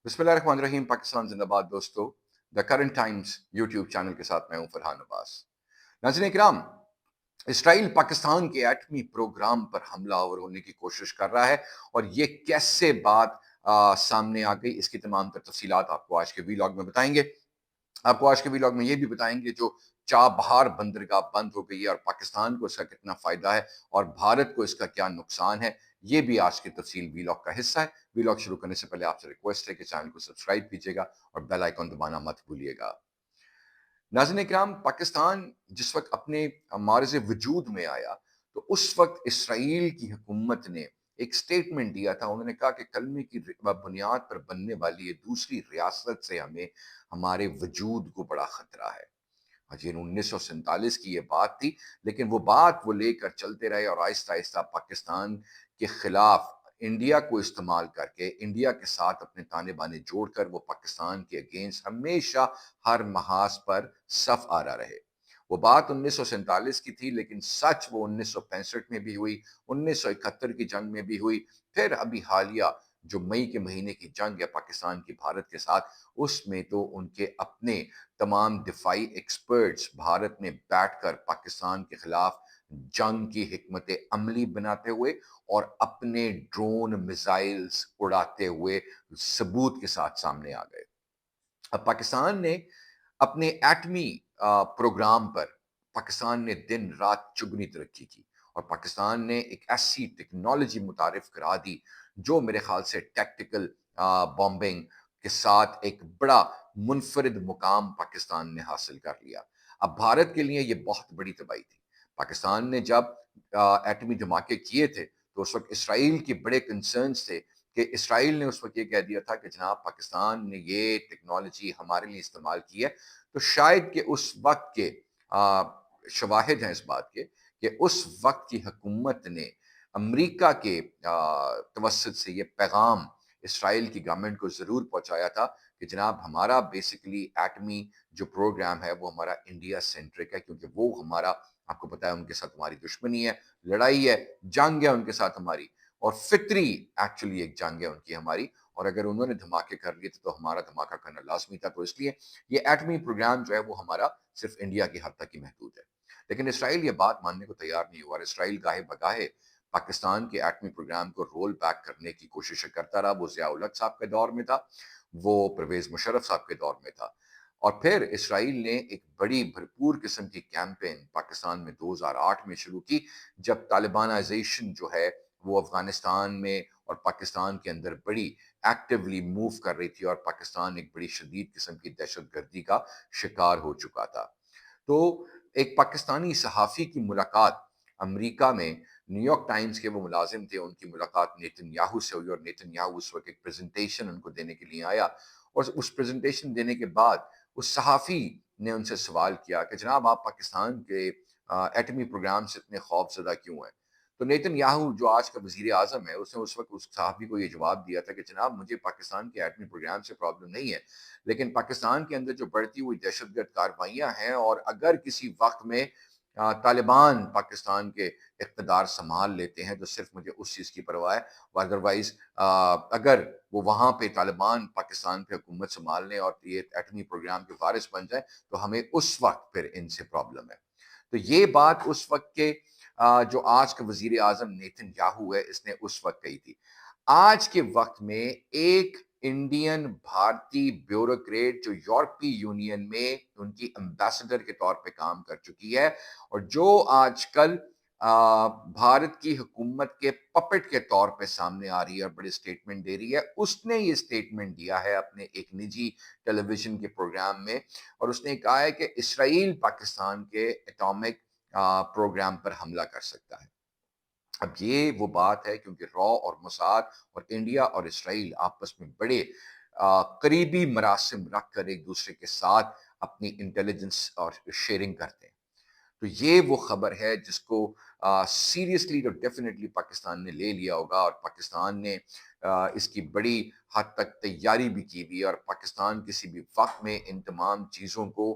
बिस्मिल्लाहिर्रहमानिर्रहीम। पाकिस्तान जिंदाबाद। दोस्तों, the current times YouTube channel के साथ मैं हूं फरहान अब्बास। नाज़रीन इकराम, इसराइल पाकिस्तान के एटमी प्रोग्राम पर हमलावर होने की कोशिश कर रहा है और ये कैसे बात सामने आ गई, इसकी तमाम तर तफसीलात आपको आज के वीलॉग में बताएंगे। आपको आज के व्लॉग में ये भी बताएंगे जो चाबहार बंदरगाह बंद हो गई है और पाकिस्तान को इसका कितना फायदा है और भारत को इसका क्या नुकसान है, ये भी आज की तफसील व्लॉग का हिस्सा है। व्लॉग शुरू करने से पहले आपसे रिक्वेस्ट है कि चैनल को सब्सक्राइब कीजिएगा और बेल आइकन दबाना मत भूलिएगा। नाज़रीन इकराम, पाकिस्तान जिस वक्त अपने मारज़ वजूद में आया तो उस वक्त इसराइल की हुकूमत ने एक स्टेटमेंट दिया था। उन्होंने कहा कि कलमे की बुनियाद पर बनने वाली ये दूसरी रियासत से हमें हमारे वजूद को बड़ा खतरा है। जी, 1947 की ये बात थी, लेकिन वो बात वो लेकर चलते रहे और आहिस्ता-आहिस्ता पाकिस्तान के खिलाफ इंडिया को इस्तेमाल करके, इंडिया के साथ अपने ताने-बाने जोड़कर वो पाकिस्तान के अगेंस्ट हमेशा हर महाज पर सफ आरा रहे। वो बात 1947 की थी, लेकिन सच वो 1965 में भी हुई, 1971 की जंग में भी हुई, फिर अभी हालिया जो मई के महीने की जंग है पाकिस्तान की भारत के साथ, उसमें तो उनके अपने तमाम दिफाई एक्सपर्ट्स भारत में बैठकर पाकिस्तान के खिलाफ जंग की हिकमत अमली बनाते हुए और अपने ड्रोन मिसाइल्स उड़ाते हुए सबूत के साथ सामने आ गए। अब पाकिस्तान ने अपने एटमी प्रोग्राम पर पाकिस्तान ने दिन रात चुगनी तरक्की की और पाकिस्तान ने एक ऐसी टेक्नोलॉजी मुतारिफ करा दी जो मेरे ख्याल से टैक्टिकल बॉम्बिंग के साथ एक बड़ा मुनफरिद मुकाम पाकिस्तान ने हासिल कर लिया। अब भारत के लिए ये बहुत बड़ी तबाही थी। पाकिस्तान ने जब एटमी धमाके किए थे तो उस वक्त इसराइल के बड़े कंसर्न्स थे कि इसराइल ने उस वक्त ये कह दिया था कि जनाब, पाकिस्तान ने ये टेक्नोलॉजी हमारे लिए इस्तेमाल की है। तो शायद कि उस वक्त के शवाहिद हैं इस बात के कि उस वक्त की हुकूमत ने अमेरिका के तवसत से ये पैगाम इसराइल की गवर्नमेंट को ज़रूर पहुंचाया था कि जनाब, हमारा बेसिकली एटमी जो प्रोग्राम है वो हमारा इंडिया सेंट्रिक है, क्योंकि वो हमारा, आपको पता है, उनके साथ हमारी दुश्मनी है, लड़ाई है, जंग है उनके साथ हमारी, और फितरी एक्चुअली एक जंग है उनकी हमारी। और अगर उन्होंने धमाके कर लिए थे तो हमारा धमाका करना लाजमी था। तो इसलिए ये एटमी प्रोग्राम जो है वो हमारा सिर्फ इंडिया की हद तक ही महदूद है। लेकिन इसराइल ये बात मानने को तैयार नहीं हुआ। इसराइल गाहे बगाहे पाकिस्तान के एटमी प्रोग्राम को रोल बैक करने की कोशिश करता रहा। वो ज़िया उल हक साहब के दौर में था, वो परवेज मुशर्रफ साहब के दौर में था। और फिर इसराइल ने एक बड़ी भरपूर किस्म की कैंपेन पाकिस्तान में 2008 में शुरू की, जब तालिबानाइजेशन जो है वो अफगानिस्तान में और पाकिस्तान के अंदर बड़ी एक्टिवली मूव कर रही थी और पाकिस्तान एक बड़ी शदीद किस्म की दहशतगर्दी का शिकार हो चुका था। तो एक पाकिस्तानी सहाफ़ी की मुलाकात अमेरिका में, न्यूयॉर्क टाइम्स के वो मुलाजिम थे, उनकी मुलाकात नेतन्याहू से हुई और नेतन्याहू उस वक्त एक प्रेजेंटेशन उनको देने के लिए आया। और उस प्रेजेंटेशन देने के बाद उस सहाफ़ी ने उनसे सवाल किया कि जनाब, आप पाकिस्तान के एटमी प्रोग्राम से इतने खौफज़दा क्यों हैं? तो नेतन्याहू जो आज का वज़ीर आज़म है, उसने उस वक़्त उस सहाफ़ी को ये जवाब दिया था कि जनाब, मुझे पाकिस्तान के एटमी प्रोग्राम से प्रॉब्लम नहीं है, लेकिन पाकिस्तान के अंदर जो बढ़ती हुई दहशतगर्द कार्रवाइयाँ हैं, और अगर किसी वक़्त में तालिबान पाकिस्तान के इक़्तिदार सँभाल लेते हैं, तो सिर्फ़ मुझे उस चीज़ की परवाह है। अदरवाइज़ अगर वो वहाँ पे तालिबान पाकिस्तान पे हुकूमत सँभाल लें और ये एटमी प्रोग्राम के वारिस बन जाएँ, तो हमें उस वक़्त फिर इनसे प्रॉब्लम है। तो ये बात उस वक़्त के जो आज का वज़ीर आज़म नेतन्याहू है, इसने उस वक़्त कही थी। आज के वक़्त में एक इंडियन भारतीय ब्यूरोक्रेट जो यूरोपीय यूनियन में उनकी एम्बेसडर के तौर पे काम कर चुकी है और जो आजकल भारत की हुकूमत के पपेट के तौर पे सामने आ रही है और बड़े स्टेटमेंट दे रही है, उसने ये स्टेटमेंट दिया है अपने एक निजी टेलीविजन के प्रोग्राम में। और उसने कहा है कि इसराइल पाकिस्तान के एटॉमिक प्रोग्राम पर हमला कर सकता है। अब ये वो बात है, क्योंकि रॉ और मोसाद और इंडिया और इसराइल आपस में बड़े करीबी मरासिम रख कर एक दूसरे के साथ अपनी इंटेलिजेंस और शेयरिंग करते हैं। तो ये वो खबर है जिसको सीरियसली तो डेफिनेटली पाकिस्तान ने ले लिया होगा, और पाकिस्तान ने इसकी बड़ी हद तक तैयारी भी की हुई है, और पाकिस्तान किसी भी वक्त में इन तमाम चीज़ों को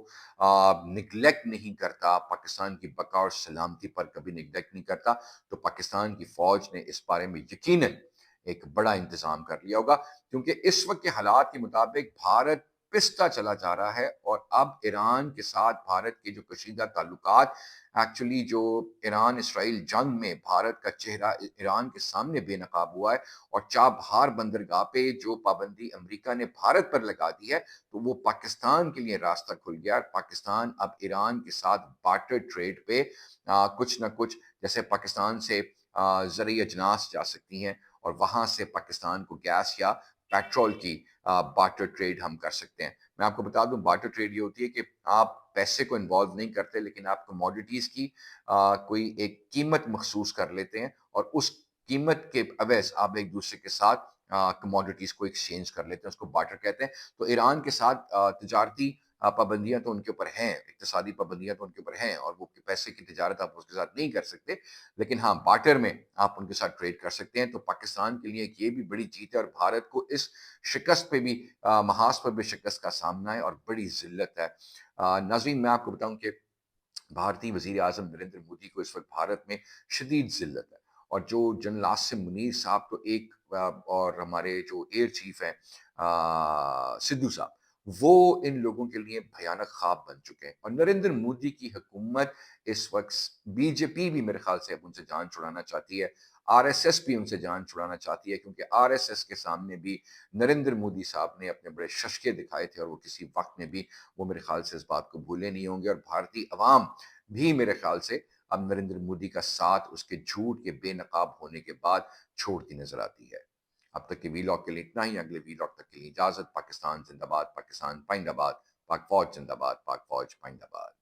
निगलेक्ट नहीं करता, पाकिस्तान की बका और सलामती पर कभी निगलेक्ट नहीं करता। तो पाकिस्तान की फ़ौज ने इस बारे में यकीनन ایک بڑا انتظام کر لیا ہوگا، کیونکہ اس وقت کے حالات کے مطابق بھارت پستا چلا جا رہا ہے، اور اب ایران کے ساتھ بھارت کے جو کشیدہ تعلقات، ایکچولی جو ایران اسرائیل جنگ میں بھارت کا چہرہ ایران کے سامنے بے نقاب ہوا ہے، اور چابہار بندرگاہ پہ جو پابندی امریکہ نے بھارت پر لگا دی ہے، تو وہ پاکستان کے لیے راستہ کھل گیا، اور پاکستان اب ایران کے ساتھ بارٹر ٹریڈ پہ کچھ نہ کچھ، جیسے پاکستان سے زرعی اجناس جا سکتی ہیں، اور وہاں سے پاکستان کو گیس یا پیٹرول کی بارٹر ٹریڈ ہم کر سکتے ہیں۔ میں آپ کو بتا دوں، بارٹر ٹریڈ یہ ہوتی ہے کہ آپ پیسے کو انوالو نہیں کرتے، لیکن آپ کموڈیٹیز کی کوئی ایک قیمت مخصوص کر لیتے ہیں، اور اس قیمت کے عوض آپ ایک دوسرے کے ساتھ کموڈیٹیز کو ایکسچینج کر لیتے ہیں، اس کو بارٹر کہتے ہیں۔ تو ایران کے ساتھ تجارتی پابندیاں تو ان کے اوپر ہیں، اقتصادی پابندیاں تو ان کے اوپر ہیں، اور وہ پیسے کی تجارت آپ اس کے ساتھ نہیں کر سکتے، لیکن ہاں بارٹر میں آپ ان کے ساتھ ٹریڈ کر سکتے ہیں۔ تو پاکستان کے لیے ایک یہ بھی بڑی جیت ہے، اور بھارت کو اس شکست پہ بھی محاذ پر بھی شکست کا سامنا ہے، اور بڑی ذلت ہے۔ ناظرین، میں آپ کو بتاؤں کہ بھارتی وزیر اعظم نریندر مودی کو اس وقت بھارت میں شدید ذلت ہے، اور جو جنرل عاصم منیر صاحب تو ایک اور ہمارے جو ایئر چیف ہیں سدھو صاحب، وہ ان لوگوں کے لیے بھیانک خواب بن چکے ہیں، اور نریندر مودی کی حکومت اس وقت، بی جے پی بھی میرے خیال سے اب ان سے جان چھڑانا چاہتی ہے، آر ایس ایس بھی ان سے جان چھڑانا چاہتی ہے، کیونکہ آر ایس ایس کے سامنے بھی نریندر مودی صاحب نے اپنے بڑے ششکے دکھائے تھے، اور وہ کسی وقت میں بھی وہ میرے خیال سے اس بات کو بھولے نہیں ہوں گے، اور بھارتی عوام بھی میرے خیال سے اب نریندر مودی کا ساتھ اس کے جھوٹ کے بے نقاب ہونے کے بعد چھوڑتی نظر آتی ہے۔ اب تک کے وی لاگ کے لیے اتنا ہی، اگلے وی لاگ تک کے لیے اجازت۔ پاکستان زندہ باد، پاکستان پائندہ باد، پاک فوج زندہ باد، پاک فوج پائندہ باد۔